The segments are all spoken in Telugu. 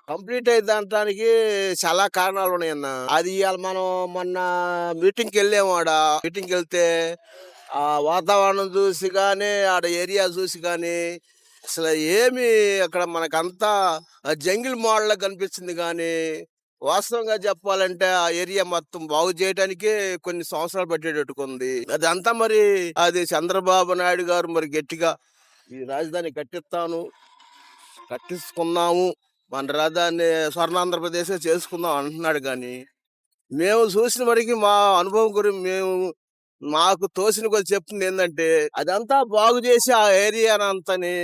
కంప్లీట్ అయిందంటానికి చాలా కారణాలు ఉన్నాయన్న. అది ఇవాళ మనం మొన్న మీటింగ్కి వెళ్ళాము. మీటింగ్కి వెళ్తే ఆ వాతావరణం చూసి కానీ ఆడ ఏరియా చూసి కానీ అసలు ఏమి అక్కడ మనకంతా జంగిల్ మోడల్ కనిపించింది. కానీ వాస్తవంగా చెప్పాలంటే ఆ ఏరియా మొత్తం బాగు చేయడానికే కొన్ని సంవత్సరాలు పట్టేటట్టుకుంది. అదంతా మరి అది చంద్రబాబు నాయుడు గారు మరి గట్టిగా ఈ రాజధాని కట్టించుకున్నాము, మన రాజధాని స్వర్ణాంధ్రప్రదేశ్ చేసుకుందాం అంటున్నాడు. కానీ మేము చూసిన వరకు మా అనుభవం గురించి మాకు తోసిన కొద్ది చెప్తుంది ఏంటంటే అదంతా బాగు చేసి ఆ ఏరియా అంతని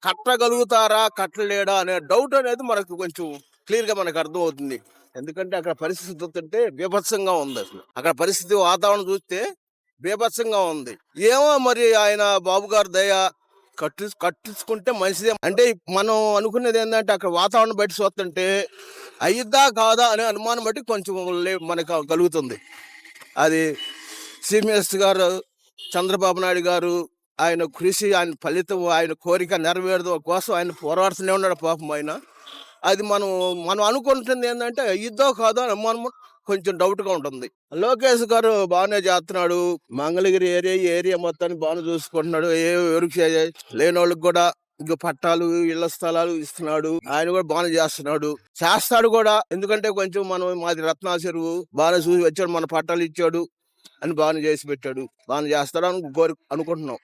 కట్టగలుగుతారా కట్టలేడా అనే డౌట్ అనేది మనకు కొంచెం క్లియర్ గా మనకు అర్థం అవుతుంది. ఎందుకంటే అక్కడ పరిస్థితి చూస్తుంటే బీభత్సంగా ఉంది. అసలు అక్కడ పరిస్థితి వాతావరణం చూస్తే బీభత్సంగా ఉంది. ఏమో మరి ఆయన బాబు గారు దయ కట్టించుకుంటే మంచిదే. అంటే మనం అనుకునేది ఏంటంటే అక్కడ వాతావరణం బయట చూస్తుంటే అయ్యిద్దా కాదా అనే అనుమానం బట్టి కొంచెం మనకు కలుగుతుంది. అది చీఫ్ మినిస్టర్ గారు చంద్రబాబు నాయుడు గారు ఆయన కృషి, ఆయన ఫలితం, ఆయన కోరిక నెరవేరడం కోసం ఆయన పోరాడుతూనే ఉన్నాడు పాపం ఆయన. అది మనం అనుకుంటుంది ఏంటంటే ఇద్దో కాదో అని అనుమానం కొంచెం డౌట్ గా ఉంటుంది. లోకేష్ గారు బాగానే చేస్తున్నాడు. మంగళగిరి ఏరియా మొత్తాన్ని బాగానే చూసుకుంటున్నాడు. ఎవరికి లేని వాళ్ళకి కూడా ఇంకా పట్టాలు, ఇళ్ల స్థలాలు ఇస్తున్నాడు. ఆయన కూడా బాగానే చేస్తాడు కూడా. ఎందుకంటే కొంచెం మాది రత్నా చెరువు బాగానే చూసి వచ్చాడు, మన పట్టాలు ఇచ్చాడు అని బాగానే చేసి పెట్టాడు. బాగానే చేస్తాడు అనుకుంటున్నాం.